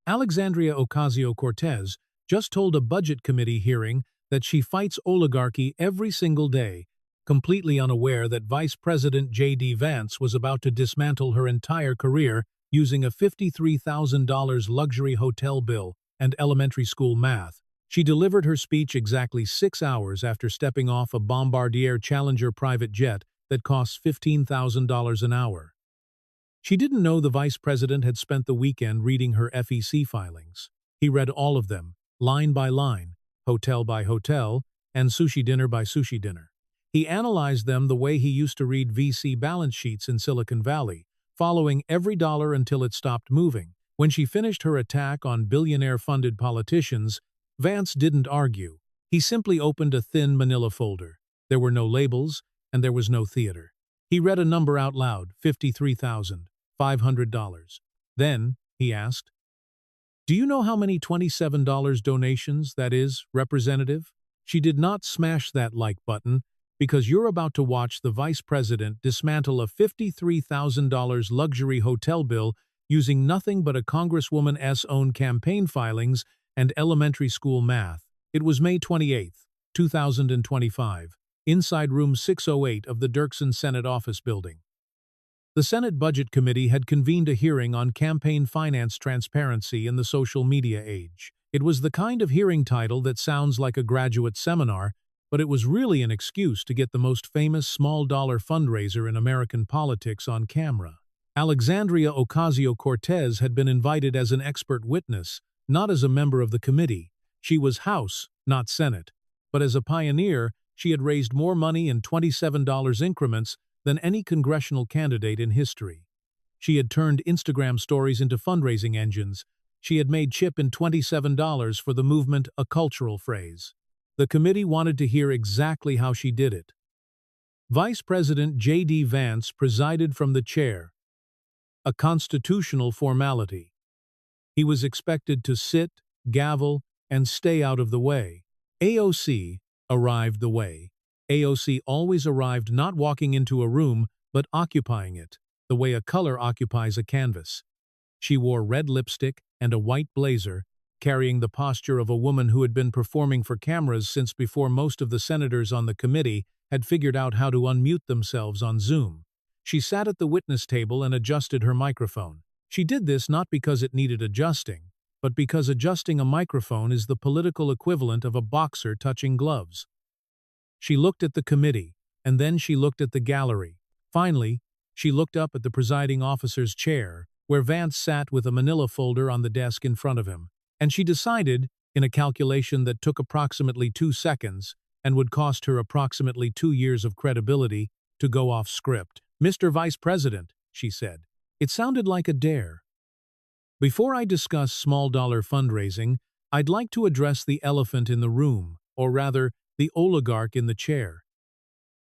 Alexandria Ocasio-Cortez just told a budget committee hearing that she fights oligarchy every single day, completely unaware that Vice President J.D. Vance was about to dismantle her entire career using a $53,000 luxury hotel bill and elementary school math. She delivered her speech exactly 6 hours after stepping off a Bombardier Challenger private jet that costs $15,000 an hour. She didn't know the vice president had spent the weekend reading her FEC filings. He read all of them, line by line, hotel by hotel, and sushi dinner by sushi dinner. He analyzed them the way he used to read VC balance sheets in Silicon Valley, following every dollar until it stopped moving. When she finished her attack on billionaire-funded politicians, Vance didn't argue. He simply opened a thin manila folder. There were no labels, and there was no theater. He read a number out loud, $53,500. Then, he asked, "Do you know how many $27 donations that is, Representative?" She did not smash that like button, because you're about to watch the vice president dismantle a $53,000 luxury hotel bill using nothing but a congresswoman's own campaign filings and elementary school math. It was May 28, 2025, inside room 608 of the Dirksen Senate Office Building. The Senate Budget Committee had convened a hearing on campaign finance transparency in the social media age. It was the kind of hearing title that sounds like a graduate seminar, but it was really an excuse to get the most famous small-dollar fundraiser in American politics on camera. Alexandria Ocasio-Cortez had been invited as an expert witness, not as a member of the committee. She was House, not Senate. But as a pioneer, she had raised more money in $27 increments than any congressional candidate in history. She had turned Instagram stories into fundraising engines. She had made chip in $27 for the movement a cultural phrase. The committee wanted to hear exactly how she did it. Vice President J.D. Vance presided from the chair, a constitutional formality. He was expected to sit, gavel, and stay out of the way. AOC arrived the way. AOC always arrived not walking into a room, but occupying it, the way a color occupies a canvas. She wore red lipstick and a white blazer, carrying the posture of a woman who had been performing for cameras since before most of the senators on the committee had figured out how to unmute themselves on Zoom. She sat at the witness table and adjusted her microphone. She did this not because it needed adjusting, but because adjusting a microphone is the political equivalent of a boxer touching gloves. She looked at the committee, and then she looked at the gallery. Finally, she looked up at the presiding officer's chair, where Vance sat with a manila folder on the desk in front of him, and she decided, in a calculation that took approximately 2 seconds and would cost her approximately 2 years of credibility, to go off script. "Mr. Vice President," she said. It sounded like a dare. "Before I discuss small-dollar fundraising, I'd like to address the elephant in the room, or rather, the oligarch in the chair."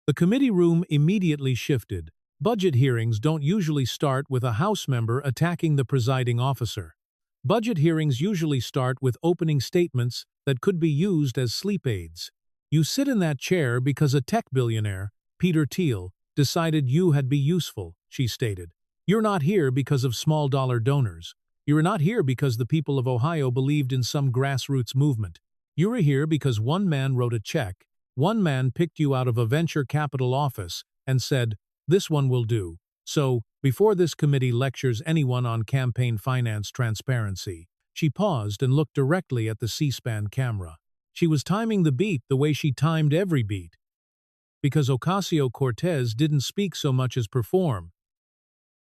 The committee room immediately shifted. Budget hearings don't usually start with a House member attacking the presiding officer. Budget hearings usually start with opening statements that could be used as sleep aids. "You sit in that chair because a tech billionaire, Peter Thiel, decided you had be useful," she stated. "You're not here because of small-dollar donors. You're not here because the people of Ohio believed in some grassroots movement. You're here because one man wrote a check, one man picked you out of a venture capital office and said, 'This one will do.' So, before this committee lectures anyone on campaign finance transparency," she paused and looked directly at the C-SPAN camera. She was timing the beat the way she timed every beat. Because Ocasio-Cortez didn't speak so much as perform.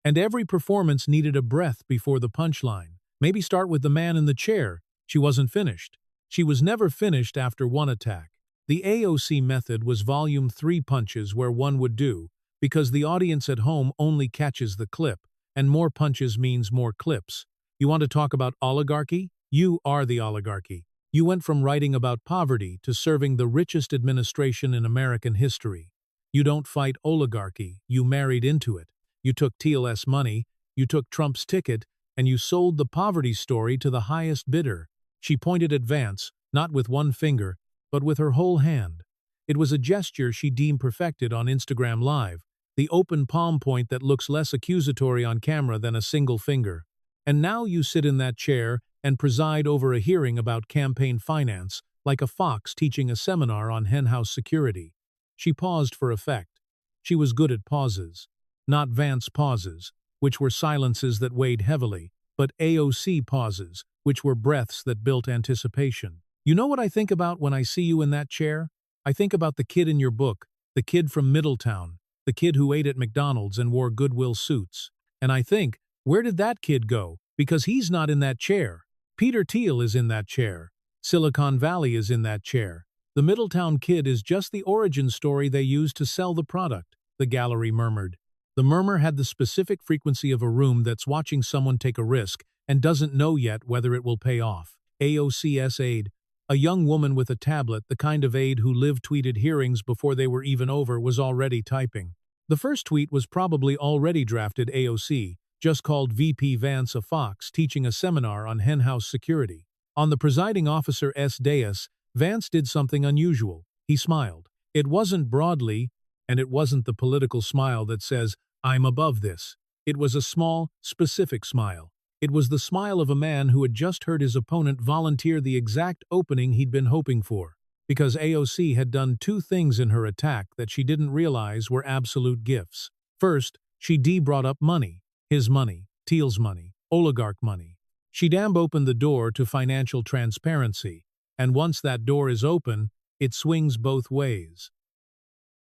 And every performance needed a breath before the punchline. Maybe start with the man in the chair. She wasn't finished. She was never finished after one attack. The AOC method was volume 3 punches where one would do, because the audience at home only catches the clip, and more punches means more clips. You want to talk about oligarchy? You are the oligarchy. You went from writing about poverty to serving the richest administration in American history. You don't fight oligarchy, you married into it. You took TLS money, you took Trump's ticket, and you sold the poverty story to the highest bidder. She pointed at Vance, not with one finger, but with her whole hand. It was a gesture she deemed perfected on Instagram Live, the open palm point that looks less accusatory on camera than a single finger. "And now you sit in that chair and preside over a hearing about campaign finance, like a fox teaching a seminar on henhouse security. She paused for effect. She was good at pauses. Not Vance pauses, which were silences that weighed heavily, but AOC pauses, which were breaths that built anticipation. You know what I think about when I see you in that chair? I think about the kid in your book, the kid from Middletown, the kid who ate at McDonald's and wore Goodwill suits. And I think, where did that kid go? Because he's not in that chair. Peter Thiel is in that chair. Silicon Valley is in that chair. The Middletown kid is just the origin story they used to sell the product, the gallery murmured. The murmur had the specific frequency of a room that's watching someone take a risk and doesn't know yet whether it will pay off. AOC's aide, a young woman with a tablet, the kind of aide who live-tweeted hearings before they were even over, was already typing. The first tweet was probably already drafted AOC, just called VP Vance a fox teaching a seminar on henhouse security. On the presiding officer's dais, Vance did something unusual. He smiled. It wasn't broadly, and it wasn't the political smile that says, "I'm above this." It was a small, specific smile. It was the smile of a man who had just heard his opponent volunteer the exact opening he'd been hoping for. Because AOC had done two things in her attack that she didn't realize were absolute gifts. First, she brought up money. His money, Thiel's money, oligarch money. She opened the door to financial transparency, and once that door is open, it swings both ways.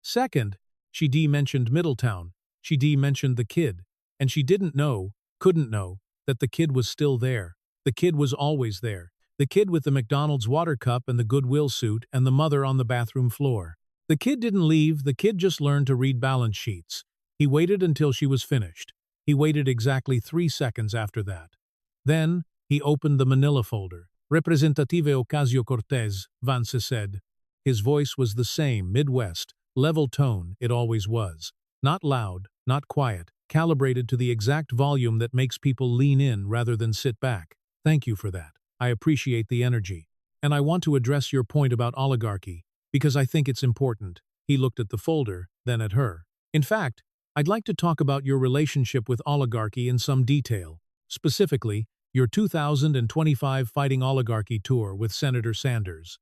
Second, she mentioned Middletown. She mentioned the kid, and she couldn't know, that the kid was still there. The kid was always there. The kid with the McDonald's water cup and the Goodwill suit and the mother on the bathroom floor. The kid didn't leave, the kid just learned to read balance sheets. He waited until she was finished. He waited exactly 3 seconds after that. Then, he opened the manila folder. Representative Ocasio-Cortez, Vance said. His voice was the same, Midwest, level tone it always was. Not loud, not quiet, calibrated to the exact volume that makes people lean in rather than sit back. Thank you for that. I appreciate the energy. And I want to address your point about oligarchy, because I think it's important. He looked at the folder, then at her. In fact, I'd like to talk about your relationship with oligarchy in some detail. Specifically, your 2025 Fighting Oligarchy tour with Senator Sanders.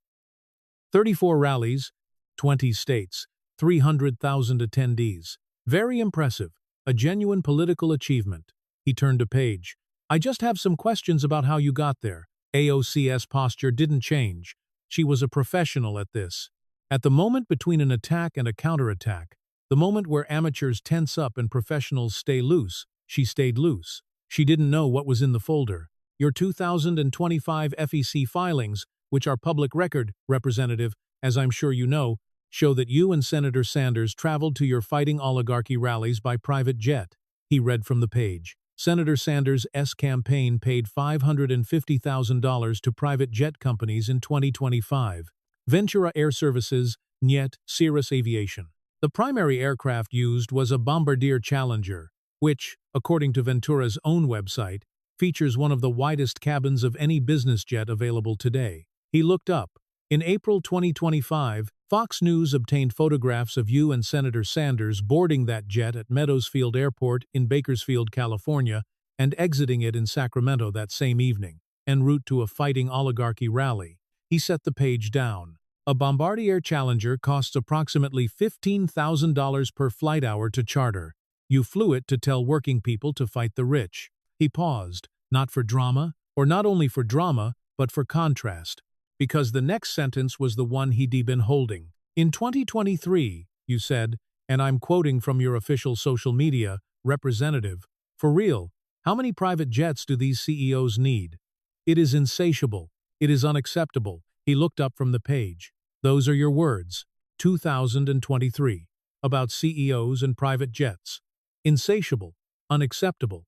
34 rallies, 20 states, 300,000 attendees. Very impressive. A genuine political achievement. He turned a page. I just have some questions about how you got there. AOC's posture didn't change. She was a professional at this. At the moment between an attack and a counterattack, the moment where amateurs tense up and professionals stay loose, she stayed loose. She didn't know what was in the folder. Your 2025 FEC filings, which are public record, Representative, as I'm sure you know, show that you and Senator Sanders traveled to your Fighting Oligarchy rallies by private jet. He read from the page. Senator Sanders' campaign paid $550,000 to private jet companies in 2025. Ventura Air Services, Niet, Cirrus Aviation. The primary aircraft used was a Bombardier Challenger, which, according to Ventura's own website, features one of the widest cabins of any business jet available today. He looked up. In April 2025, Fox News obtained photographs of you and Senator Sanders boarding that jet at Meadows Field Airport in Bakersfield, California, and exiting it in Sacramento that same evening, en route to a Fighting Oligarchy rally. He set the page down. A Bombardier Challenger costs approximately $15,000 per flight hour to charter. You flew it to tell working people to fight the rich. He paused, not for drama, or not only for drama, but for contrast. Because the next sentence was the one he'd been holding. In 2023, you said, and I'm quoting from your official social media, Representative, for real, how many private jets do these CEOs need? It is insatiable. It is unacceptable. He looked up from the page. Those are your words. 2023. About CEOs and private jets. Insatiable. Unacceptable.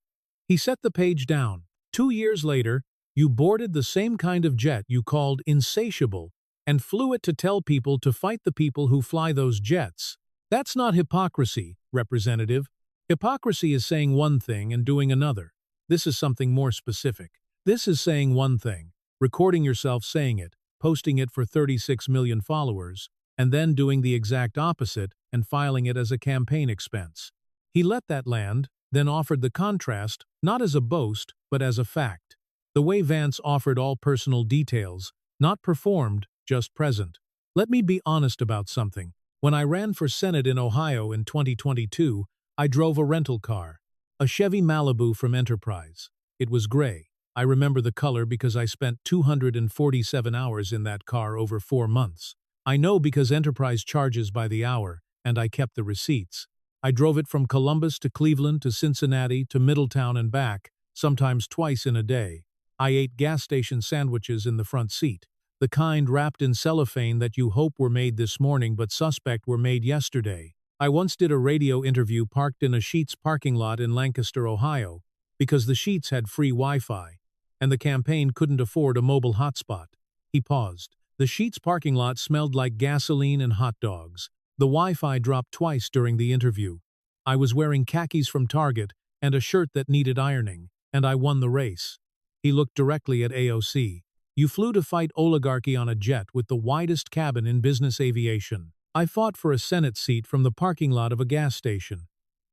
He set the page down. 2 years later, you boarded the same kind of jet you called insatiable and flew it to tell people to fight the people who fly those jets. That's not hypocrisy, Representative. Hypocrisy is saying one thing and doing another. This is something more specific. This is saying one thing, recording yourself saying it, posting it for 36 million followers, and then doing the exact opposite and filing it as a campaign expense. He let that land, then offered the contrast, not as a boast, but as a fact. The way Vance offered all personal details, not performed, just present. Let me be honest about something. When I ran for Senate in Ohio in 2022, I drove a rental car, a Chevy Malibu from Enterprise. It was gray. I remember the color because I spent 247 hours in that car over 4 months. I know because Enterprise charges by the hour, and I kept the receipts. I drove it from Columbus to Cleveland to Cincinnati to Middletown and back, sometimes twice in a day. I ate gas station sandwiches in the front seat, the kind wrapped in cellophane that you hope were made this morning but suspect were made yesterday. I once did a radio interview parked in a Sheetz parking lot in Lancaster, Ohio, because the Sheetz had free Wi-Fi, and the campaign couldn't afford a mobile hotspot. He paused. The Sheetz parking lot smelled like gasoline and hot dogs. The Wi-Fi dropped twice during the interview. I was wearing khakis from Target and a shirt that needed ironing, and I won the race. He looked directly at AOC. You flew to fight oligarchy on a jet with the widest cabin in business aviation. I fought for a Senate seat from the parking lot of a gas station.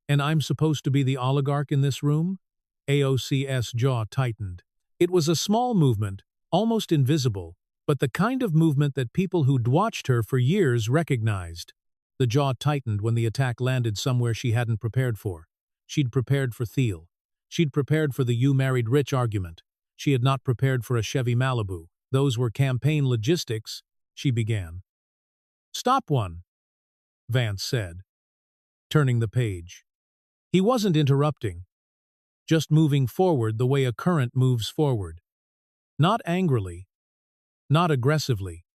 And I'm supposed to be the oligarch in this room? AOC's jaw tightened. It was a small movement, almost invisible, but the kind of movement that people who'd watched her for years recognized. The jaw tightened when the attack landed somewhere she hadn't prepared for. She'd prepared for Thiel. She'd prepared for the "you married rich" argument. She had not prepared for a Chevy Malibu. Those were campaign logistics, she began. Stop one, Vance said, turning the page. He wasn't interrupting, just moving forward the way a current moves forward. Not angrily, not aggressively,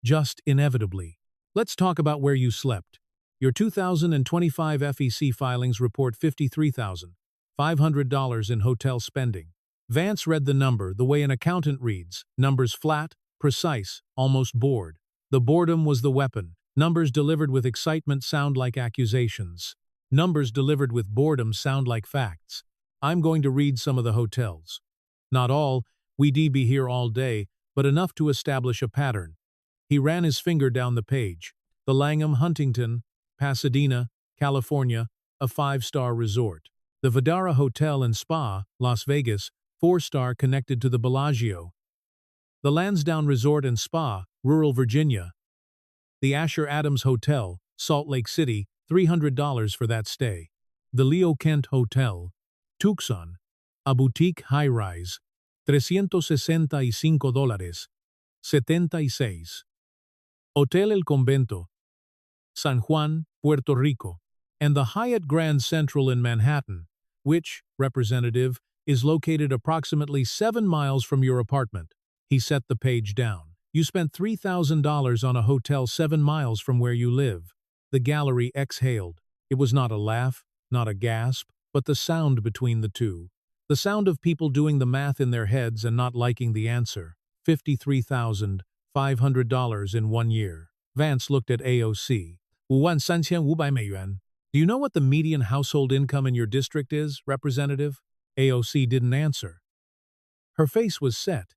just inevitably. Let's talk about where you slept. Your 2025 FEC filings report $53,500 in hotel spending. Vance read the number the way an accountant reads, numbers flat, precise, almost bored. The boredom was the weapon. Numbers delivered with excitement sound like accusations. Numbers delivered with boredom sound like facts. I'm going to read some of the hotels. Not all, we'd be here all day, but enough to establish a pattern. He ran his finger down the page. The Langham Huntington, Pasadena, California, a 5-star resort. The Vidara Hotel and Spa, Las Vegas, 4-star connected to the Bellagio. The Lansdowne Resort and Spa, rural Virginia. The Asher Adams Hotel, Salt Lake City, $300 for that stay. The Leo Kent Hotel, Tucson, a boutique high-rise, $365, 76. Hotel El Convento, San Juan, Puerto Rico, and the Hyatt Grand Central in Manhattan, which, Representative, is located approximately 7 miles from your apartment. He set the page down. You spent $3,000 on a hotel 7 miles from where you live. The gallery exhaled. It was not a laugh, not a gasp, but the sound between the two. The sound of people doing the math in their heads and not liking the answer. $53,500 in 1 year. Vance looked at AOC. 53,500 美元. Do you know what the median household income in your district is, Representative? AOC didn't answer. Her face was set.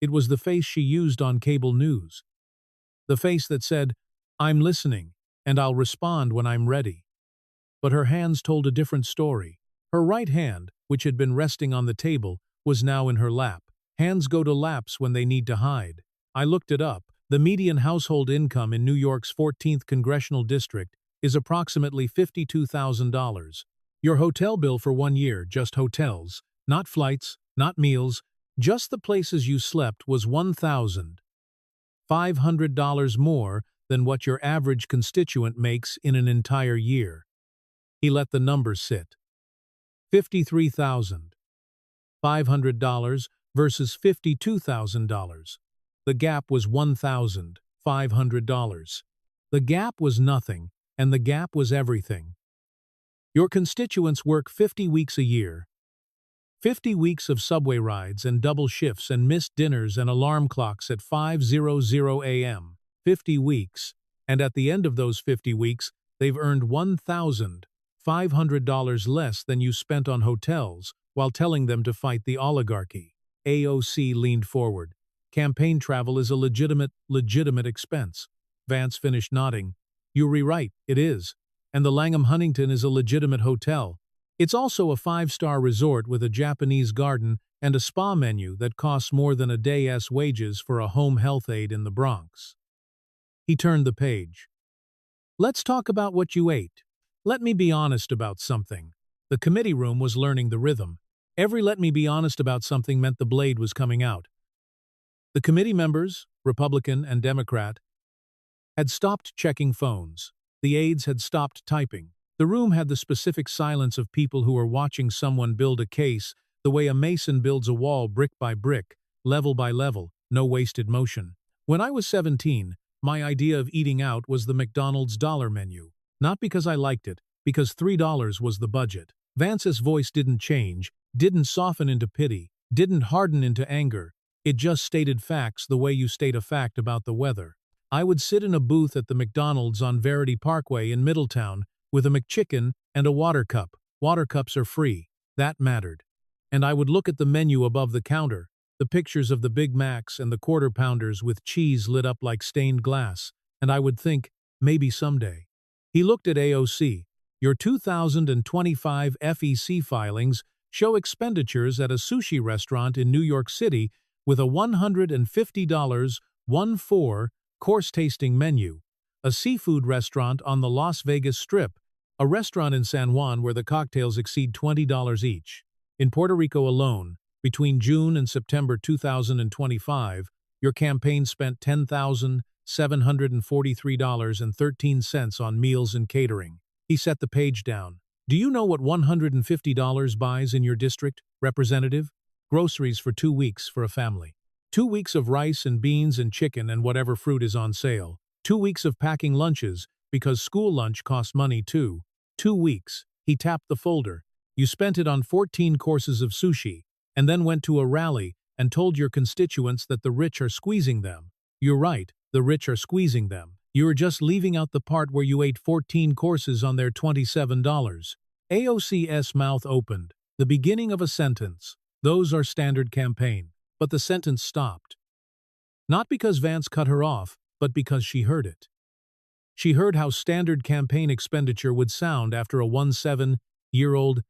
It was the face she used on cable news. The face that said, I'm listening, and I'll respond when I'm ready. But her hands told a different story. Her right hand, which had been resting on the table, was now in her lap. Hands go to laps when they need to hide. I looked it up. The median household income in New York's 14th Congressional District is approximately $52,000. Your hotel bill for 1 year, just hotels, not flights, not meals, just the places you slept, was $1,500 more than what your average constituent makes in an entire year. He let the numbers sit. $53,500 versus $52,000. The gap was $1,500. The gap was nothing, and the gap was everything. Your constituents work 50 weeks a year. 50 weeks of subway rides and double shifts and missed dinners and alarm clocks at 5:00 a.m. 50 weeks, and at the end of those 50 weeks, they've earned $1,500 less than you spent on hotels while telling them to fight the oligarchy. AOC leaned forward. Campaign travel is a legitimate expense. Vance finished nodding. You're right, it is. And the Langham Huntington is a legitimate hotel. It's also a 5-star resort with a Japanese garden and a spa menu that costs more than a day's wages for a home health aide in the Bronx. He turned the page. Let's talk about what you ate. Let me be honest about something. The committee room was learning the rhythm. Every let me be honest about something meant the blade was coming out. The committee members, Republican and Democrat, had stopped checking phones. The aides had stopped typing. The room had the specific silence of people who are watching someone build a case, the way a mason builds a wall brick by brick, level by level, no wasted motion. When I was 17, my idea of eating out was the McDonald's dollar menu. Not because I liked it, because $3 was the budget. Vance's voice didn't change, didn't soften into pity, didn't harden into anger. It just stated facts the way you state a fact about the weather. I would sit in a booth at the McDonald's on Verity Parkway in Middletown with a McChicken and a water cup. Water cups are free. That mattered. And I would look at the menu above the counter, the pictures of the Big Macs and the Quarter Pounders with cheese lit up like stained glass, and I would think, maybe someday. He looked at AOC. Your 2025 FEC filings show expenditures at a sushi restaurant in New York City with a $150 1-4-course tasting menu, a seafood restaurant on the Las Vegas Strip, a restaurant in San Juan where the cocktails exceed $20 each. In Puerto Rico alone, between June and September 2025, your campaign spent $10,743.13 on meals and catering. He set the page down. Do you know what $150 buys in your district, Representative? Groceries for 2 weeks for a family. 2 weeks of rice and beans and chicken and whatever fruit is on sale. 2 weeks of packing lunches, because school lunch costs money too. 2 weeks. He tapped the folder. You spent it on 14 courses of sushi, and then went to a rally and told your constituents that the rich are squeezing them. You're right, the rich are squeezing them. You were just leaving out the part where you ate 14 courses on their $27. AOC's mouth opened. The beginning of a sentence. Those are standard campaign. But the sentence stopped. Not because Vance cut her off, but because she heard it. She heard how standard campaign expenditure would sound after a 17-year-old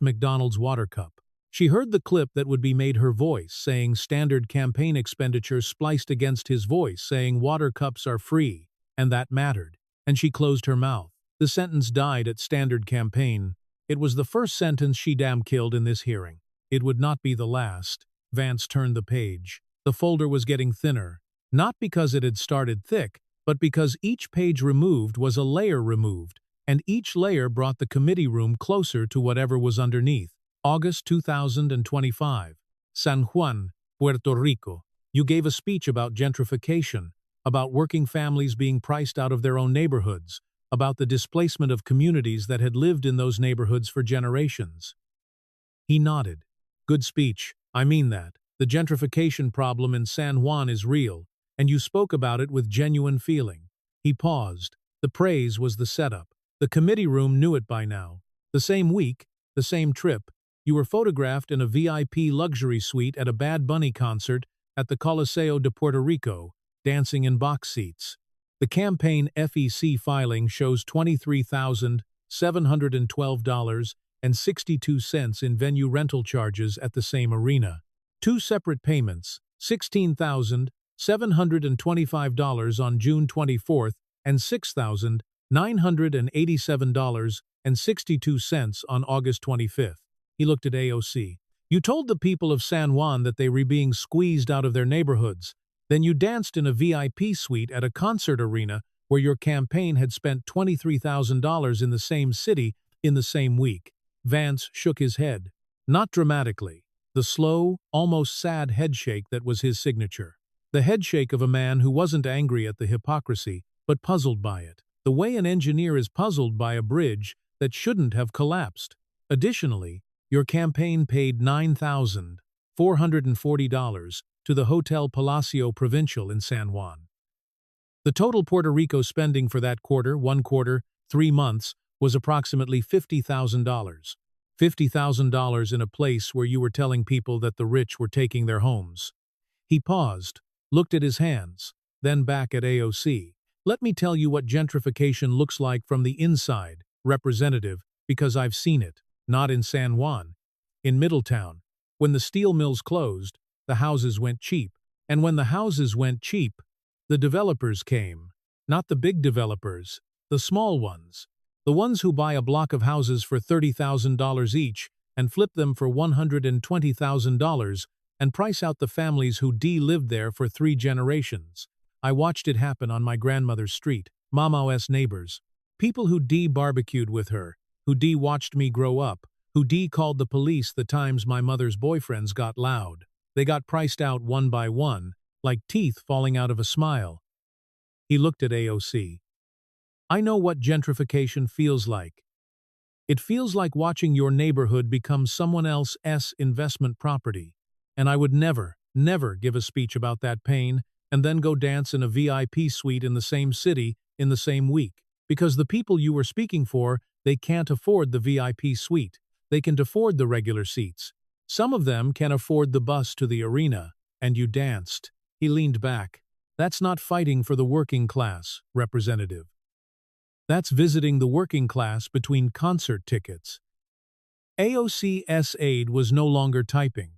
McDonald's water cup. She heard the clip that would be made her voice, saying standard campaign expenditure spliced against his voice, saying water cups are free, and that mattered. And she closed her mouth. The sentence died at standard campaign. It was the first sentence she damn killed in this hearing. It would not be the last. Vance turned the page. The folder was getting thinner, not because it had started thick, but because each page removed was a layer removed, and each layer brought the committee room closer to whatever was underneath. August 2025. San Juan, Puerto Rico. You gave a speech about gentrification, about working families being priced out of their own neighborhoods, about the displacement of communities that had lived in those neighborhoods for generations. He nodded. Good speech. I mean that. The gentrification problem in San Juan is real, and you spoke about it with genuine feeling. He paused. The praise was the setup. The committee room knew it by now. The same week, the same trip, you were photographed in a VIP luxury suite at a Bad Bunny concert at the Coliseo de Puerto Rico, dancing in box seats. The campaign FEC filing shows $23,712.62 in venue rental charges at the same arena. 2 separate payments, $16,725 on June 24th and $6,987.62 on August 25th. He looked at AOC. You told the people of San Juan that they were being squeezed out of their neighborhoods. Then you danced in a VIP suite at a concert arena where your campaign had spent $23,000 in the same city in the same week. Vance shook his head. Not dramatically. The slow, almost sad headshake that was his signature. The headshake of a man who wasn't angry at the hypocrisy, but puzzled by it. The way an engineer is puzzled by a bridge that shouldn't have collapsed. Additionally, your campaign paid $9,440 to the Hotel Palacio Provincial in San Juan. The total Puerto Rico spending for that quarter, 1 quarter, 3 months, was approximately $50,000. $50,000 in a place where you were telling people that the rich were taking their homes. He paused, looked at his hands, then back at AOC. Let me tell you what gentrification looks like from the inside, Representative, because I've seen it. Not in San Juan. In Middletown. When the steel mills closed, the houses went cheap. And when the houses went cheap, the developers came. Not the big developers, the small ones. The ones who buy a block of houses for $30,000 each and flip them for $120,000 and price out the families who lived there for 3 generations. I watched it happen on my grandmother's street, Mama's neighbors. People who barbecued with her, who watched me grow up, who called the police the times my mother's boyfriends got loud. They got priced out one by one, like teeth falling out of a smile. He looked at AOC. I know what gentrification feels like. It feels like watching your neighborhood become someone else's investment property. And I would never give a speech about that pain and then go dance in a VIP suite in the same city in the same week. Because the people you were speaking for, they can't afford the VIP suite. They can afford the regular seats. Some of them can afford the bus to the arena, and you danced. He leaned back. That's not fighting for the working class, Representative. That's visiting the working class between concert tickets. AOC's aide was no longer typing.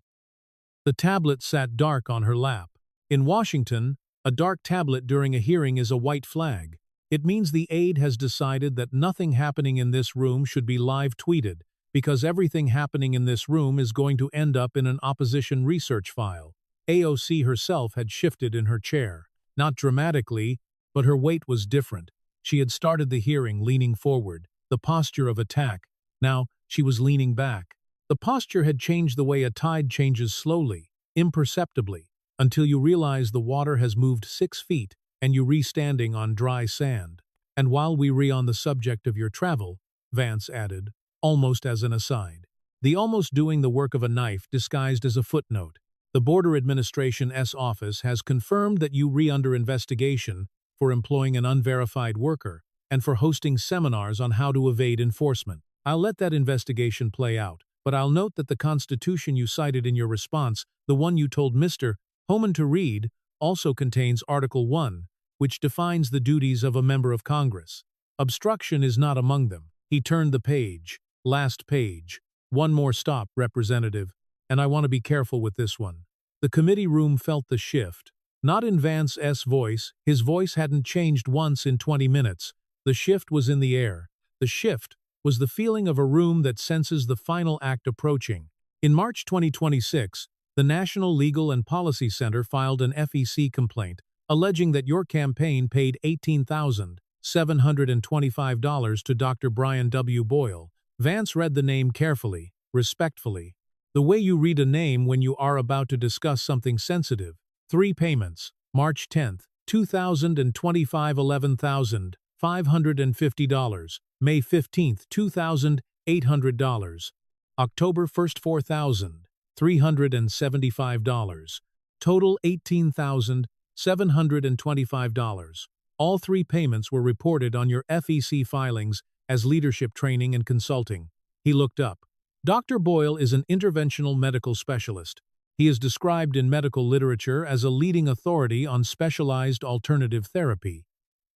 The tablet sat dark on her lap. In Washington, a dark tablet during a hearing is a white flag. It means the aide has decided that nothing happening in this room should be live tweeted, because everything happening in this room is going to end up in an opposition research file. AOC herself had shifted in her chair. Not dramatically, but her weight was different. She had started the hearing leaning forward, the posture of attack. Now, she was leaning back. The posture had changed the way a tide changes slowly, imperceptibly, until you realize the water has moved 6 feet and you re-standing on dry sand. And while we on the subject of your travel, Vance added, almost as an aside. The almost doing the work of a knife disguised as a footnote. The Border Administration's office has confirmed that you under investigation for employing an unverified worker and for hosting seminars on how to evade enforcement. I'll let that investigation play out, but I'll note that the Constitution you cited in your response, the one you told Mr. Homan to read, also contains Article 1, which defines the duties of a member of Congress. Obstruction is not among them. He turned the page. Last page. One more stop, Representative, and I want to be careful with this one. The committee room felt the shift. Not in Vance's voice. His voice hadn't changed once in 20 minutes. The shift was in the air. The shift was the feeling of a room that senses the final act approaching. In March 2026, the National Legal and Policy Center filed an FEC complaint, alleging that your campaign paid $18,725 to Dr. Brian W. Boyle. Vance read the name carefully, respectfully. The way you read a name when you are about to discuss something sensitive. 3 payments. March 10, 2025 $11,550. May 15, $2,800. October 1, $4,375. Total $18,725. All 3 payments were reported on your FEC filings as leadership training and consulting. He looked up. Dr. Boyle is an interventional medical specialist. He is described in medical literature as a leading authority on specialized alternative therapy.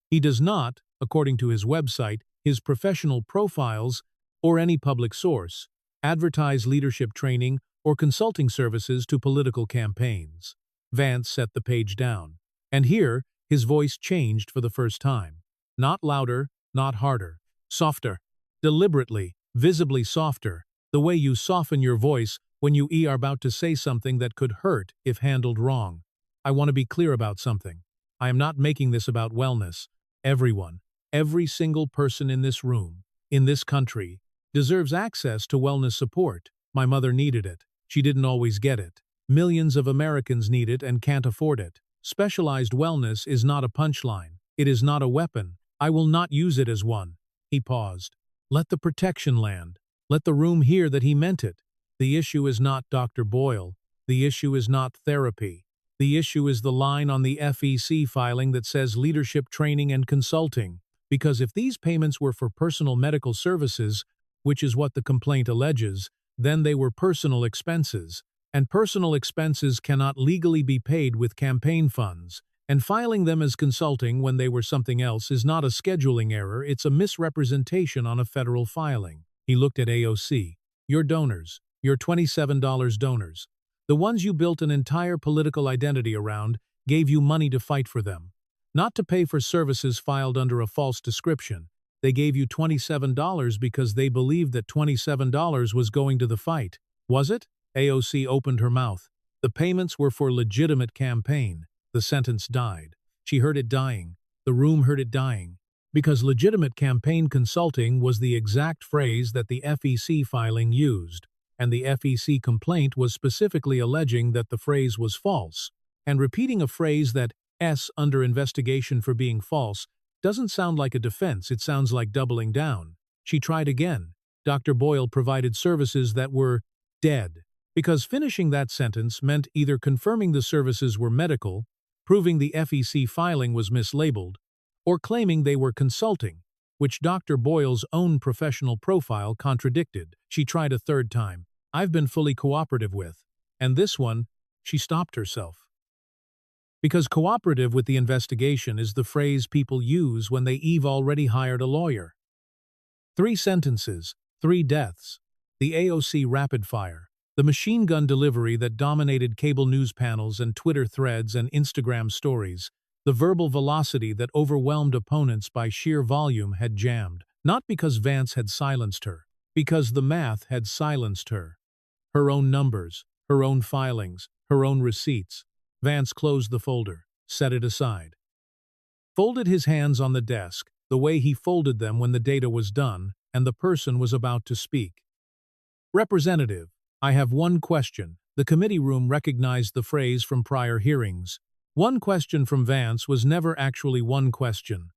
He does not, according to his website, his professional profiles, or any public source, advertise leadership training or consulting services to political campaigns. Vance set the page down. And here, his voice changed for the first time. Not louder, not harder. Softer. Deliberately, visibly softer. The way you soften your voice when you are about to say something that could hurt if handled wrong. I want to be clear about something. I am not making this about wellness. Everyone, every single person in this room, in this country, deserves access to wellness support. My mother needed it. She didn't always get it. Millions of Americans need it and can't afford it. Specialized wellness is not a punchline. It is not a weapon. I will not use it as one. He paused. Let the protection land. Let the room hear that he meant it. The issue is not Dr. Boyle. The issue is not therapy. The issue is the line on the FEC filing that says leadership training and consulting. Because if these payments were for personal medical services, which is what the complaint alleges, then they were personal expenses. And personal expenses cannot legally be paid with campaign funds. And filing them as consulting when they were something else is not a scheduling error, it's a misrepresentation on a federal filing. He looked at AOC. Your donors. Your $27 donors. The ones you built an entire political identity around, gave you money to fight for them. Not to pay for services filed under a false description. They gave you $27 because they believed that $27 was going to the fight. Was it? AOC opened her mouth. The payments were for legitimate campaign. The sentence died. She heard it dying. The room heard it dying. Because legitimate campaign consulting was the exact phrase that the FEC filing used, and the FEC complaint was specifically alleging that the phrase was false. And repeating a phrase that is under investigation for being false doesn't sound like a defense, it sounds like doubling down. She tried again. Dr. Boyle provided services that were dead. Because finishing that sentence meant either confirming the services were medical, proving the FEC filing was mislabeled, or claiming they were consulting, which Dr. Boyle's own professional profile contradicted. She tried a third time. I've been fully cooperative with. And this one, she stopped herself. Because cooperative with the investigation is the phrase people use when they've already hired a lawyer. 3 sentences, 3 deaths. The AOC rapid fire. The machine gun delivery that dominated cable news panels and Twitter threads and Instagram stories. The verbal velocity that overwhelmed opponents by sheer volume had jammed. Not because Vance had silenced her. Because the math had silenced her. Her own numbers, her own filings, her own receipts. Vance closed the folder, set it aside. Folded his hands on the desk, the way he folded them when the data was done and the person was about to speak. Representative, I have one question. The committee room recognized the phrase from prior hearings. One question from Vance was never actually one question.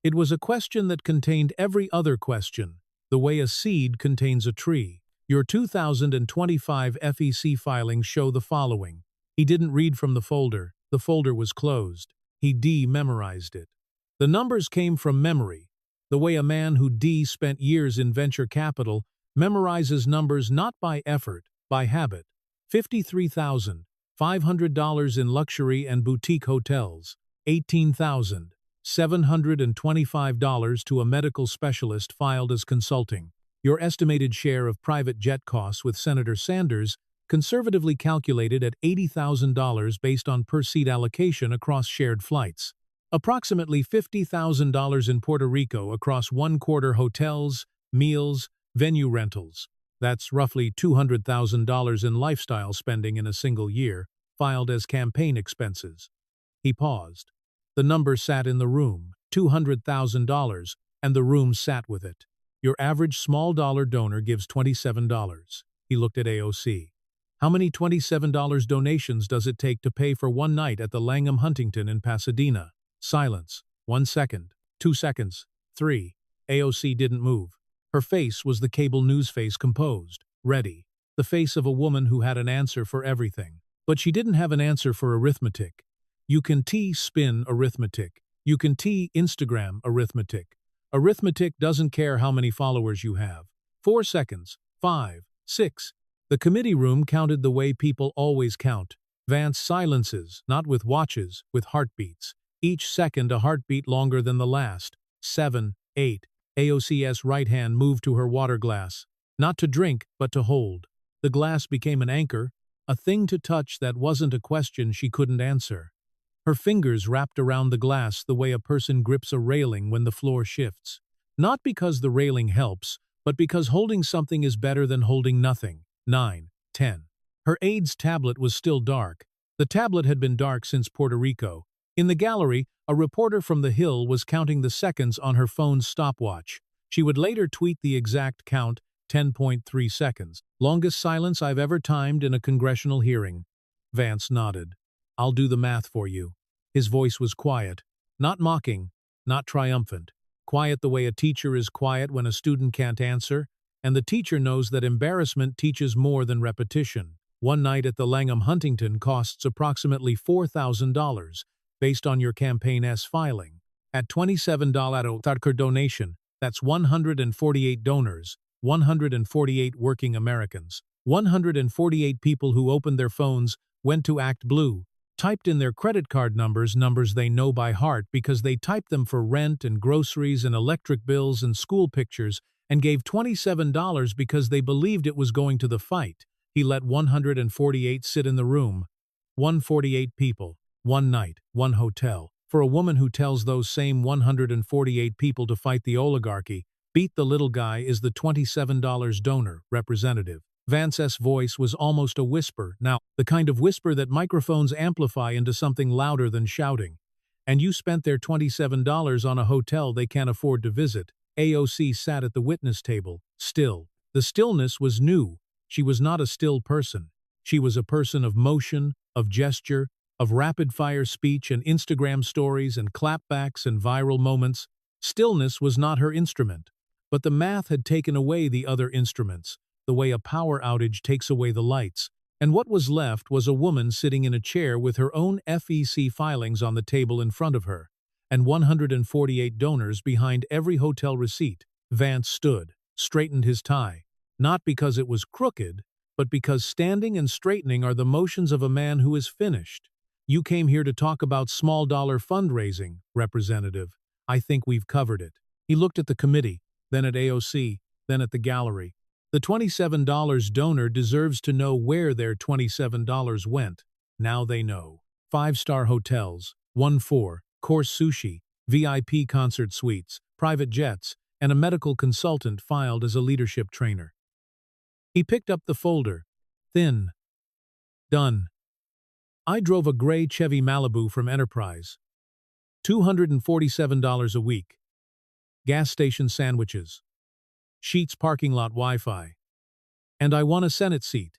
It was a question that contained every other question, the way a seed contains a tree. Your 2025 FEC filings show the following. He didn't read from the folder was closed. He de-memorized it. The numbers came from memory, the way a man who spent years in venture capital memorizes numbers not by effort, by habit. $53,500 in luxury and boutique hotels, $18,725 to a medical specialist filed as consulting. Your estimated share of private jet costs with Senator Sanders conservatively calculated at $80,000 based on per-seat allocation across shared flights. Approximately $50,000 in Puerto Rico across 1/4 hotels, meals, venue rentals. That's roughly $200,000 in lifestyle spending in a single year, filed as campaign expenses. He paused. The number sat in the room, $200,000, and the room sat with it. Your average small-dollar donor gives $27. He looked at AOC. How many $27 donations does it take to pay for one night at the Langham Huntington in Pasadena? Silence. 1 second. 2 seconds. 3. AOC didn't move. Her face was the cable news face, composed, ready. The face of a woman who had an answer for everything. But she didn't have an answer for arithmetic. You can spin arithmetic. You can Instagram arithmetic. Arithmetic doesn't care how many followers you have. 4 seconds. 5. 6. The committee room counted the way people always count. Vance silences, not with watches, with heartbeats. Each second a heartbeat longer than the last. 7, 8. AOC's right hand moved to her water glass. Not to drink, but to hold. The glass became an anchor, a thing to touch that wasn't a question she couldn't answer. Her fingers wrapped around the glass the way a person grips a railing when the floor shifts. Not because the railing helps, but because holding something is better than holding nothing. 9, 10. Her aide's tablet was still dark. The tablet had been dark since Puerto Rico. In the gallery, a reporter from The Hill was counting the seconds on her phone's stopwatch. She would later tweet the exact count, 10.3 seconds. Longest silence I've ever timed in a congressional hearing. Vance nodded. I'll do the math for you. His voice was quiet. Not mocking, not triumphant. Quiet the way a teacher is quiet when a student can't answer, and the teacher knows that embarrassment teaches more than repetition. One night at the Langham Huntington costs approximately $4,000, based on your campaign's filing. At $27 per donation, that's 148 donors, 148 working Americans, 148 people who opened their phones, went to Act Blue, typed in their credit card numbers they know by heart because they typed them for rent and groceries and electric bills and school pictures, and gave $27 because they believed it was going to the fight. He let 148 sit in the room. 148 people, one night, one hotel. For a woman who tells those same 148 people to fight the oligarchy, beat the little guy is the $27 donor, Representative. Vance's voice was almost a whisper, now, the kind of whisper that microphones amplify into something louder than shouting. And you spent their $27 on a hotel they can't afford to visit. AOC sat at the witness table, still. The stillness was new. She was not a still person. She was a person of motion, of gesture, of rapid-fire speech and Instagram stories and clapbacks and viral moments. Stillness was not her instrument. But the math had taken away the other instruments, the way a power outage takes away the lights, and what was left was a woman sitting in a chair with her own FEC filings on the table in front of her, and 148 donors behind every hotel receipt. Vance stood, straightened his tie, not because it was crooked, but because standing and straightening are the motions of a man who is finished. You came here to talk about small-dollar fundraising, Representative. I think we've covered it. He looked at the committee, then at AOC, then at the gallery. The $27 donor deserves to know where their $27 went. Now they know. 5-star hotels, 1-4-course sushi, VIP concert suites, private jets, and a medical consultant filed as a leadership trainer. He picked up the folder. Thin. Done. I drove a gray Chevy Malibu from Enterprise. $247 a week. Gas station sandwiches. Sheets parking lot Wi-Fi. And I won a Senate seat.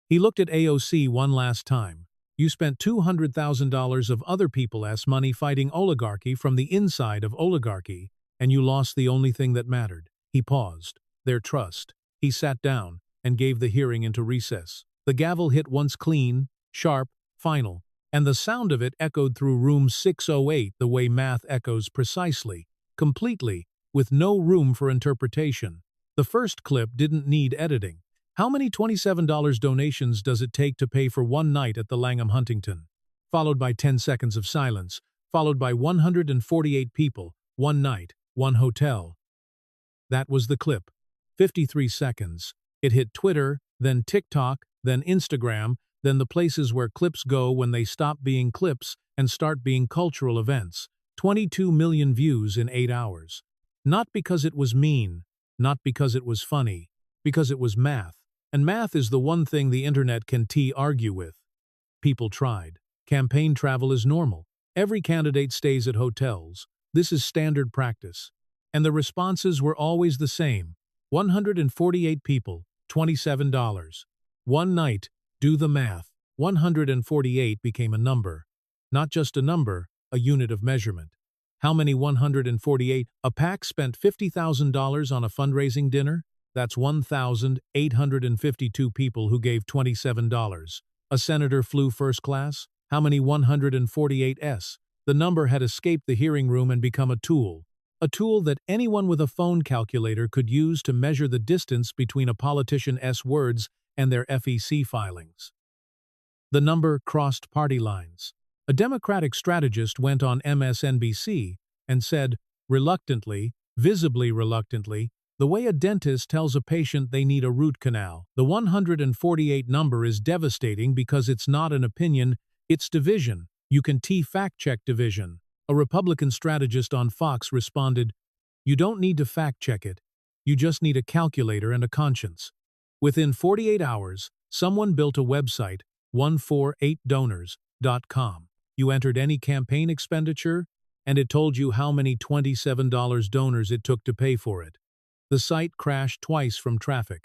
He looked at AOC one last time. You spent $200,000 of other people's money fighting oligarchy from the inside of oligarchy, and you lost the only thing that mattered. He paused. Their trust. He sat down and gave the hearing into recess. The gavel hit once clean, sharp, final, and the sound of it echoed through room 608 the way math echoes precisely, completely, with no room for interpretation. The first clip didn't need editing. How many $27 donations does it take to pay for one night at the Langham Huntington? Followed by 10 seconds of silence, followed by 148 people, one night, one hotel. That was the clip. 53 seconds. It hit Twitter, then TikTok, then Instagram, then the places where clips go when they stop being clips and start being cultural events. 22 million views in 8 hours. Not because it was mean, not because it was funny, because it was math. And math is the one thing the internet can argue with. People tried. Campaign travel is normal. Every candidate stays at hotels. This is standard practice. And the responses were always the same. 148 people, $27. One night, do the math. 148 became a number. Not just a number, a unit of measurement. How many 148? A PAC spent $50,000 on a fundraising dinner? That's 1,852 people who gave $27. A senator flew first class? How many 148s? The number had escaped the hearing room and become a tool that anyone with a phone calculator could use to measure the distance between a politician's words and their FEC filings. The number crossed party lines. A Democratic strategist went on MSNBC and said, reluctantly, visibly reluctantly, the way a dentist tells a patient they need a root canal. The 148 number is devastating because it's not an opinion, it's division. You can fact-check division. A Republican strategist on Fox responded, you don't need to fact-check it. You just need a calculator and a conscience. Within 48 hours, someone built a website, 148donors.com. You entered any campaign expenditure, and it told you how many $27 donors it took to pay for it. The site crashed twice from traffic.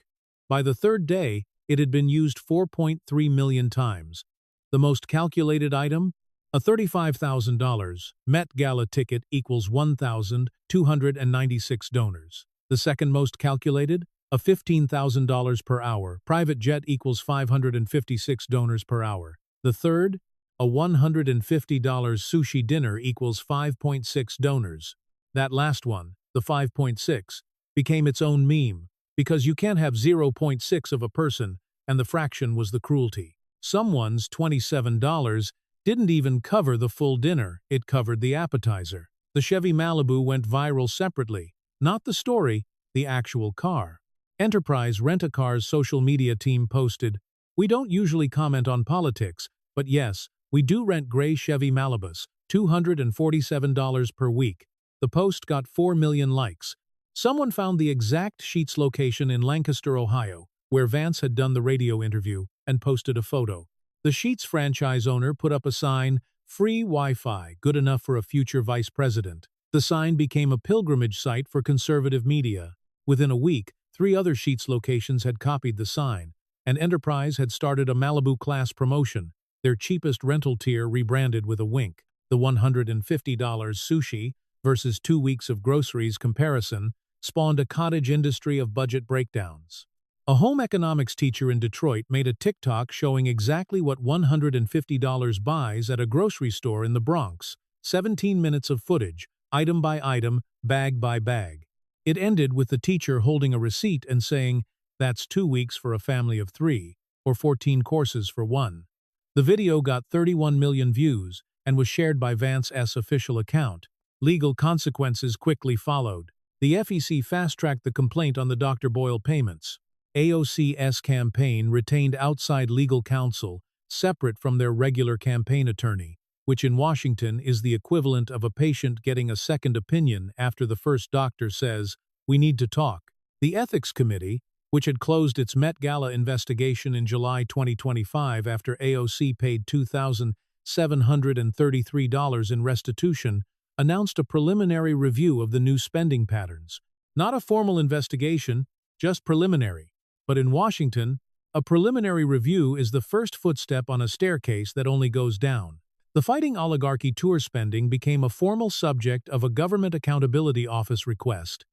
By the third day, it had been used 4.3 million times. The most calculated item? A $35,000 Met Gala ticket equals 1,296 donors. The second most calculated? A $15,000 per hour private jet equals 556 donors per hour. The third? A $150 sushi dinner equals 5.6 donors. That last one, the 5.6, became its own meme, because you can't have 0.6 of a person, and the fraction was the cruelty. Someone's $27 didn't even cover the full dinner, it covered the appetizer. The Chevy Malibu went viral separately. Not the story, the actual car. Enterprise Rent-A-Car's social media team posted, "We don't usually comment on politics, but yes, we do rent gray Chevy Malibus, $247 per week." The post got 4 million likes. Someone found the exact Sheetz location in Lancaster, Ohio, where Vance had done the radio interview, and posted a photo. The Sheetz franchise owner put up a sign, "Free Wi-Fi, good enough for a future vice president." The sign became a pilgrimage site for conservative media. Within a week, 3 other Sheetz locations had copied the sign, and Enterprise had started a Malibu-class promotion, their cheapest rental tier rebranded with a wink. The $150 sushi versus 2 weeks of groceries comparison spawned a cottage industry of budget breakdowns. A home economics teacher in Detroit made a TikTok showing exactly what $150 buys at a grocery store in the Bronx. 17 minutes of footage, item by item, bag by bag. It ended with the teacher holding a receipt and saying, "That's 2 weeks for a family of 3, or 14 courses for 1. The video got 31 million views and was shared by Vance's official account. Legal consequences quickly followed. The FEC fast-tracked the complaint on the Dr. Boyle payments. AOC's campaign retained outside legal counsel, separate from their regular campaign attorney, which in Washington is the equivalent of a patient getting a second opinion after the first doctor says, "We need to talk." The Ethics Committee, which had closed its Met Gala investigation in July 2025 after AOC paid $2,733 in restitution, announced a preliminary review of the new spending patterns. Not a formal investigation, just preliminary. But in Washington, a preliminary review is the first footstep on a staircase that only goes down. The Fighting Oligarchy tour spending became a formal subject of a Government Accountability Office request,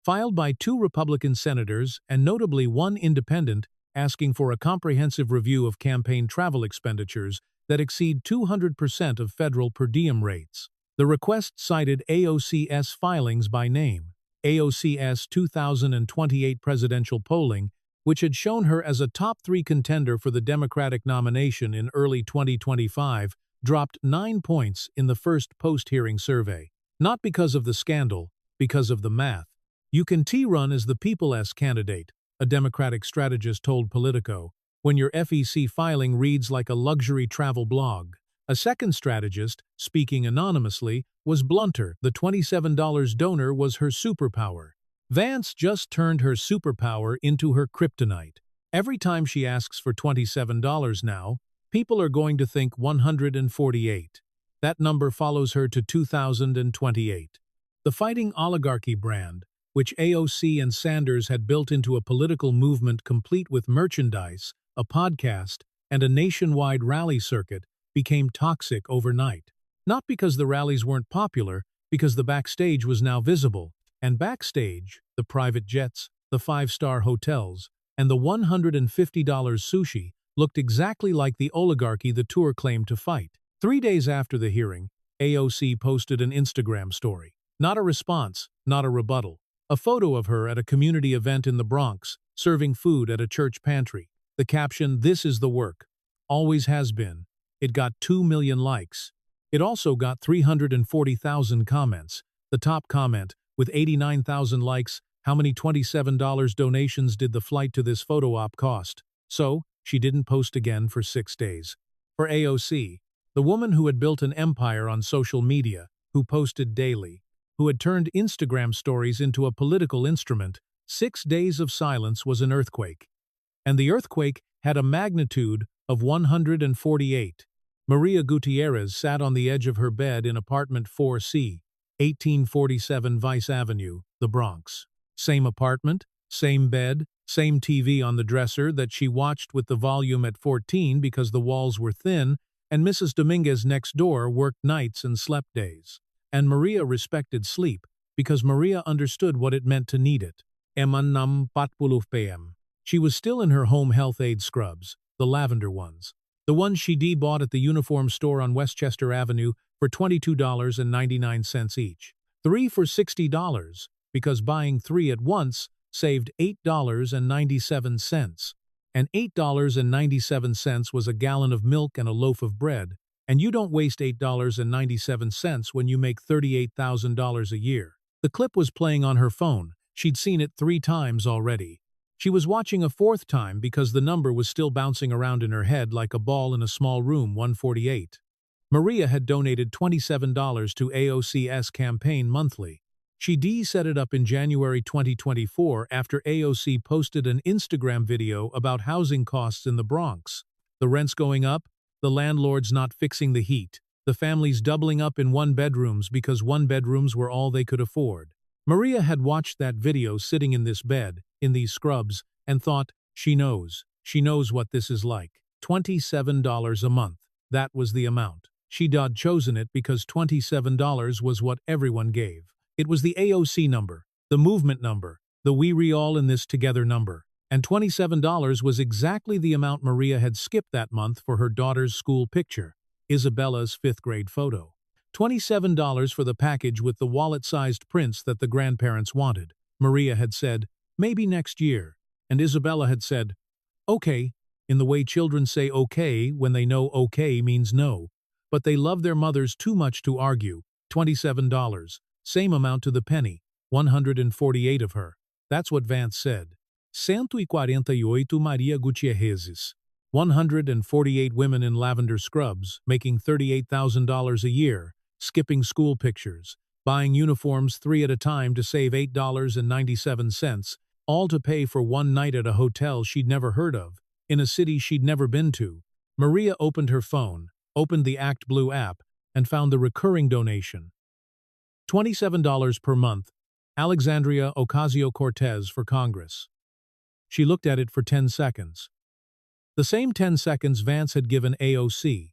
filed by 2 Republican senators and notably 1 independent, asking for a comprehensive review of campaign travel expenditures that exceed 200% of federal per diem rates. The request cited AOC's filings by name. AOC's 2028 presidential polling, which had shown her as a top 3 contender for the Democratic nomination in early 2025, dropped 9 points in the first post-hearing survey. Not because of the scandal, because of the math. "You can run as the people's candidate," a Democratic strategist told Politico, "when your FEC filing reads like a luxury travel blog." A second strategist, speaking anonymously, was blunter. The $27 donor was her superpower. Vance just turned her superpower into her kryptonite. Every time she asks for $27 now, people are going to think 148. That number follows her to 2028. The Fighting Oligarchy brand, which AOC and Sanders had built into a political movement complete with merchandise, a podcast, and a nationwide rally circuit, became toxic overnight. Not because the rallies weren't popular, because the backstage was now visible. And backstage, the private jets, the 5-star hotels, and the $150 sushi looked exactly like the oligarchy the tour claimed to fight. 3 days after the hearing, AOC posted an Instagram story. Not a response, not a rebuttal. A photo of her at a community event in the Bronx, serving food at a church pantry. The caption, "This is the work. Always has been." It got 2 million likes. It also got 340,000 comments. The top comment, with 89,000 likes, "How many $27 donations did the flight to this photo op cost?" So, she didn't post again for 6 days. For AOC, the woman who had built an empire on social media, who posted daily, who had turned Instagram stories into a political instrument, 6 days of silence was an earthquake. And the earthquake had a magnitude of 148. Maria Gutierrez sat on the edge of her bed in apartment 4C, 1847 Vice Avenue, the Bronx. Same apartment, same bed, same TV on the dresser that she watched with the volume at 14 because the walls were thin, and Mrs. Dominguez next door worked nights and slept days. And Maria respected sleep because Maria understood what it meant to need it. Eman 40 p.m. She was still in her home health aid scrubs, the lavender ones. The ones she bought at the uniform store on Westchester Avenue for $22.99 each. 3 for $60, because buying 3 at once saved $8.97. And $8.97 was a gallon of milk and a loaf of bread, and you don't waste $8.97 when you make $38,000 a year. The clip was playing on her phone. She'd seen it 3 times already. She was watching a 4th time because the number was still bouncing around in her head like a ball in a small room. 148. Maria had donated $27 to AOC's campaign monthly. She set it up in January 2024 after AOC posted an Instagram video about housing costs in the Bronx. The rents going up, the landlords not fixing the heat, the families doubling up in 1-bedrooms because 1-bedrooms were all they could afford. Maria had watched that video sitting in this bed, in these scrubs, and thought, she knows what this is like. $27 a month. That was the amount. She'd chosen it because $27 was what everyone gave. It was the AOC number, the movement number, the we all in this together number. And $27 was exactly the amount Maria had skipped that month for her daughter's school picture, Isabella's 5th grade photo. $27 for the package with the wallet-sized prints that the grandparents wanted. Maria had said, maybe next year. And Isabella had said, okay, in the way children say okay when they know okay means no. But they love their mothers too much to argue. $27. Same amount to the penny. 148 of her. That's what Vance said. 148 Maria Gutierrezes. 148 women in lavender scrubs, making $38,000 a year, skipping school pictures, buying uniforms 3 at a time to save $8.97, all to pay for one night at a hotel she'd never heard of, in a city she'd never been to. Maria opened her phone, opened the ActBlue app, and found the recurring donation. $27 per month, Alexandria Ocasio-Cortez for Congress. She looked at it for 10 seconds. The same 10 seconds Vance had given AOC.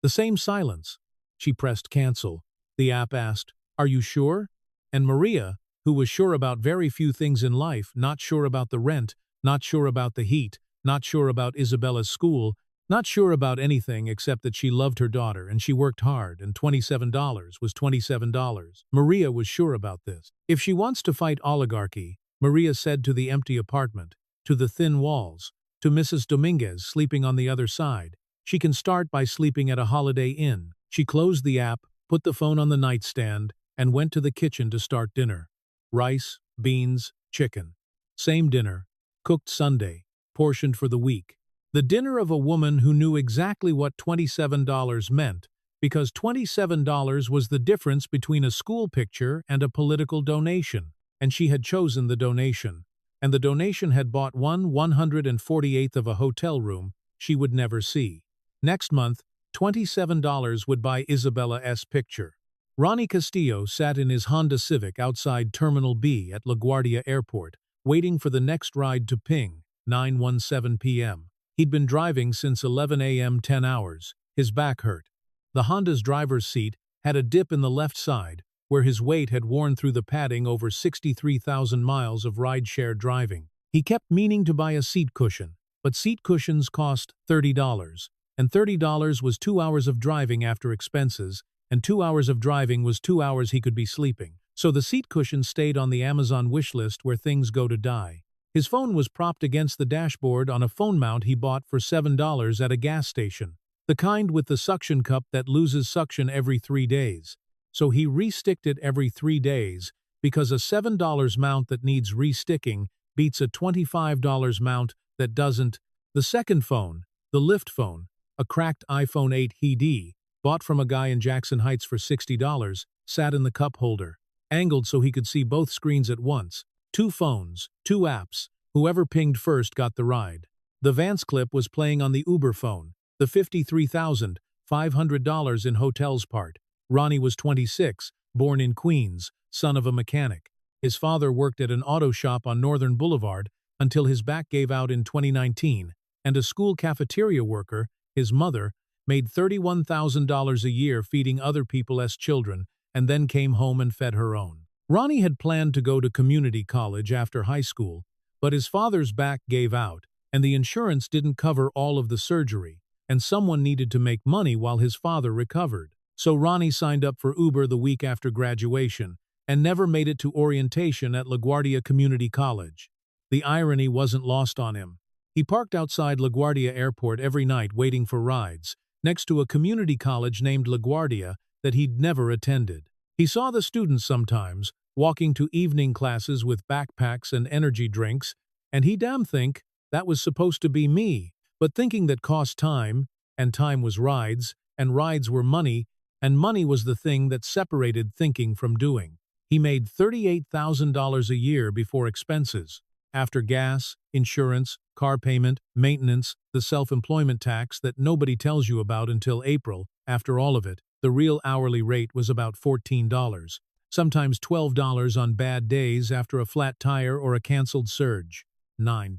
The same silence. She pressed cancel. The app asked, "Are you sure?" And Maria, who was sure about very few things in life, not sure about the rent, not sure about the heat, not sure about Isabella's school, not sure about anything except that she loved her daughter and she worked hard and $27 was $27. Maria was sure about this. If she wants to fight oligarchy, Maria said to the empty apartment, to the thin walls, to Mrs. Dominguez sleeping on the other side, she can start by sleeping at a Holiday Inn. She closed the app, put the phone on the nightstand, and went to the kitchen to start dinner. Rice, beans, chicken. Same dinner, cooked Sunday, portioned for the week. The dinner of a woman who knew exactly what $27 meant, because $27 was the difference between a school picture and a political donation, and she had chosen the donation. And the donation had bought 1/148th of a hotel room she would never see. Next month, $27 would buy Isabella's picture. Ronnie Castillo sat in his Honda Civic outside Terminal B at LaGuardia Airport, waiting for the next ride to ping, 9:17 p.m. He'd been driving since 11 a.m. 10 hours. His back hurt. The Honda's driver's seat had a dip in the left side, where his weight had worn through the padding over 63,000 miles of ride-share driving. He kept meaning to buy a seat cushion, but seat cushions cost $30, and $30 was 2 hours of driving after expenses, and 2 hours of driving was 2 hours he could be sleeping. So the seat cushion stayed on the Amazon wish list where things go to die. His phone was propped against the dashboard on a phone mount he bought for $7 at a gas station, the kind with the suction cup that loses suction every 3 days. So he re-sticked it every 3 days, because a $7 mount that needs re-sticking beats a $25 mount that doesn't. The second phone, the lift phone, a cracked iPhone 8D, bought from a guy in Jackson Heights for $60, sat in the cup holder, angled so he could see both screens at once. 2 phones, 2 apps. Whoever pinged first got the ride. The Vance clip was playing on the Uber phone, the $53,500 in hotels part. Ronnie was 26, born in Queens, son of a mechanic. His father worked at an auto shop on Northern Boulevard until his back gave out in 2019, and a school cafeteria worker, his mother, made $31,000 a year feeding other people's children and then came home and fed her own. Ronnie had planned to go to community college after high school, but his father's back gave out, and the insurance didn't cover all of the surgery, and someone needed to make money while his father recovered. So Ronnie signed up for Uber the week after graduation and never made it to orientation at LaGuardia Community College. The irony wasn't lost on him. He parked outside LaGuardia Airport every night waiting for rides, next to a community college named LaGuardia that he'd never attended. He saw the students sometimes, walking to evening classes with backpacks and energy drinks, and he damn think that was supposed to be me, but thinking that cost time, and time was rides, and rides were money, and money was the thing that separated thinking from doing. He made $38,000 a year before expenses. After gas, insurance, car payment, maintenance, the self-employment tax that nobody tells you about until April, after all of it, the real hourly rate was about $14, sometimes $12 on bad days after a flat tire or a canceled surge. $9.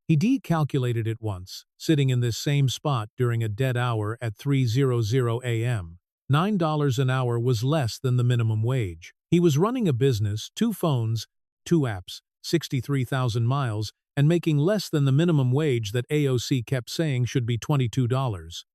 He decalculated it once, sitting in this same spot during a dead hour at 3:00 a.m. $9 an hour was less than the minimum wage. He was running a business, 2 phones, 2 apps, 63,000 miles, and making less than the minimum wage that AOC kept saying should be $22.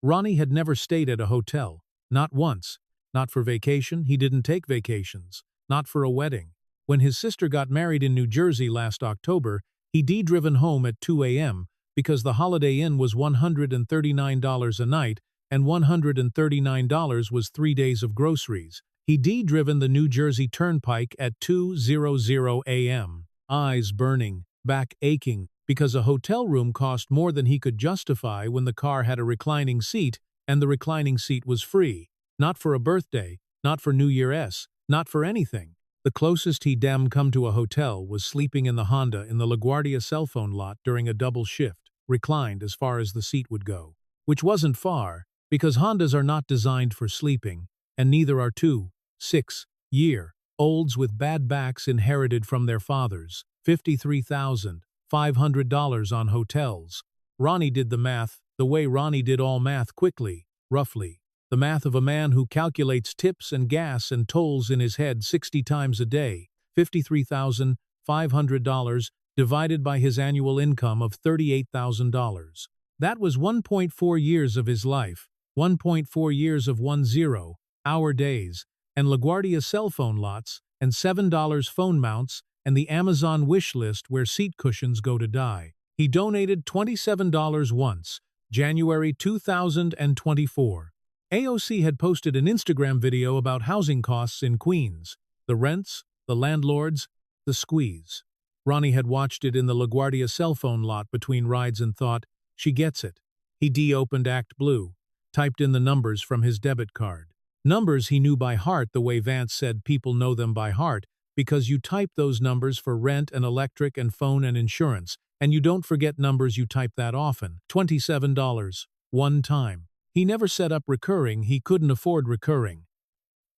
Ronnie had never stayed at a hotel. Not once. Not for vacation, he didn't take vacations. Not for a wedding. When his sister got married in New Jersey last October, he'd driven home at 2 a.m. because the Holiday Inn was $139 a night, and $139 was 3 days of groceries. He'd driven the New Jersey Turnpike at 2:00 a.m., eyes burning, back aching, because a hotel room cost more than he could justify when the car had a reclining seat, and the reclining seat was free. Not for a birthday, not for New Year's, not for anything. The closest he'd come to a hotel was sleeping in the Honda in the LaGuardia cell phone lot during a double shift, reclined as far as the seat would go. Which wasn't far, because Hondas are not designed for sleeping, and neither are 2-6-year-olds with bad backs inherited from their fathers. $53,500 on hotels. Ronnie did the math, the way Ronnie did all math quickly, roughly. The math of a man who calculates tips and gas and tolls in his head 60 times a day. $53,500 divided by his annual income of $38,000. That was 1.4 years of his life, 1.4 years of 10-hour days, and LaGuardia cell phone lots, and $7 phone mounts, and the Amazon wish list where seat cushions go to die. He donated $27 once, January 2024. AOC had posted an Instagram video about housing costs in Queens, the rents, the landlords, the squeeze. Ronnie had watched it in the LaGuardia cell phone lot between rides and thought, she gets it. He opened Act Blue, typed in the numbers from his debit card. Numbers he knew by heart the way Vance said people know them by heart, because you type those numbers for rent and electric and phone and insurance, and you don't forget numbers you type that often. $27. One time. He never set up recurring, he couldn't afford recurring.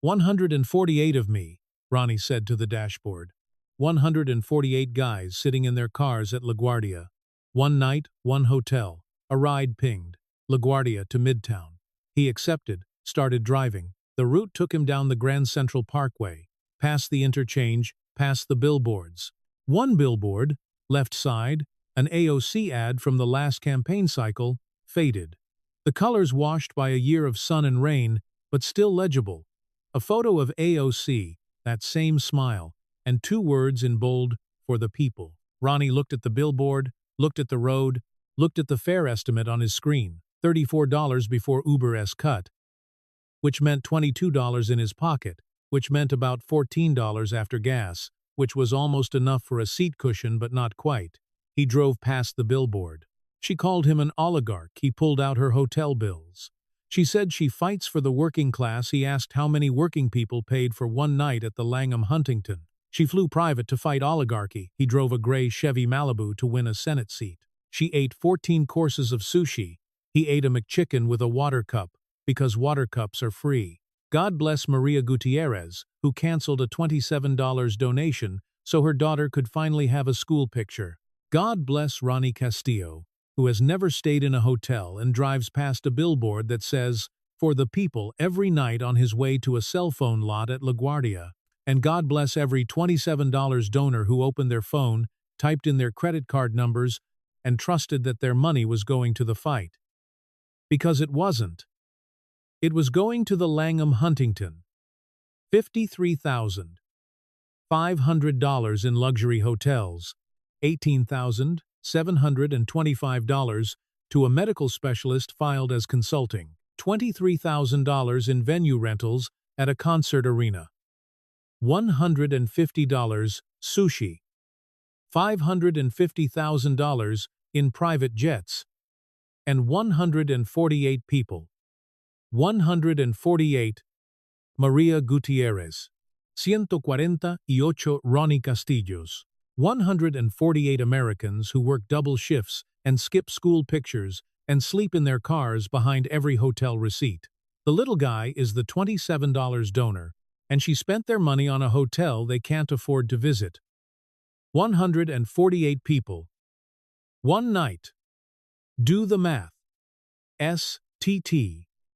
148 of me, Ronnie said to the dashboard. 148 guys sitting in their cars at LaGuardia. One night, one hotel. A ride pinged. LaGuardia to Midtown. He accepted, started driving. The route took him down the Grand Central Parkway, past the interchange, past the billboards. One billboard, left side, an AOC ad from the last campaign cycle, faded. The colors washed by a year of sun and rain, but still legible. A photo of AOC, that same smile, and 2 words in bold, for the people. Ronnie looked at the billboard, looked at the road, looked at the fare estimate on his screen, $34 before Uber's cut, which meant $22 in his pocket, which meant about $14 after gas, which was almost enough for a seat cushion but not quite. He drove past the billboard. She called him an oligarch. He pulled out her hotel bills. She said she fights for the working class. He asked how many working people paid for one night at the Langham Huntington. She flew private to fight oligarchy. He drove a gray Chevy Malibu to win a Senate seat. She ate 14 courses of sushi. He ate a McChicken with a water cup, because water cups are free. God bless Maria Gutierrez, who canceled a $27 donation so her daughter could finally have a school picture. God bless Ronnie Castillo, who has never stayed in a hotel and drives past a billboard that says, "For the people," every night on his way to a cell phone lot at LaGuardia. And God bless every $27 donor who opened their phone, typed in their credit card numbers, and trusted that their money was going to the fight. Because it wasn't. It was going to the Langham Huntington. $53,500 in luxury hotels, $18,725 to a medical specialist filed as consulting, $23,000 in venue rentals at a concert arena. $150 sushi. $550,000 in private jets. And 148 people. 148. Maria Gutierrez. 148 Ronnie Castillos. 148 Americans who work double shifts and skip school pictures and sleep in their cars behind every hotel receipt. The little guy is the $27 donor, and she spent their money on a hotel they can't afford to visit. 148 people. One night. Do the math. STT.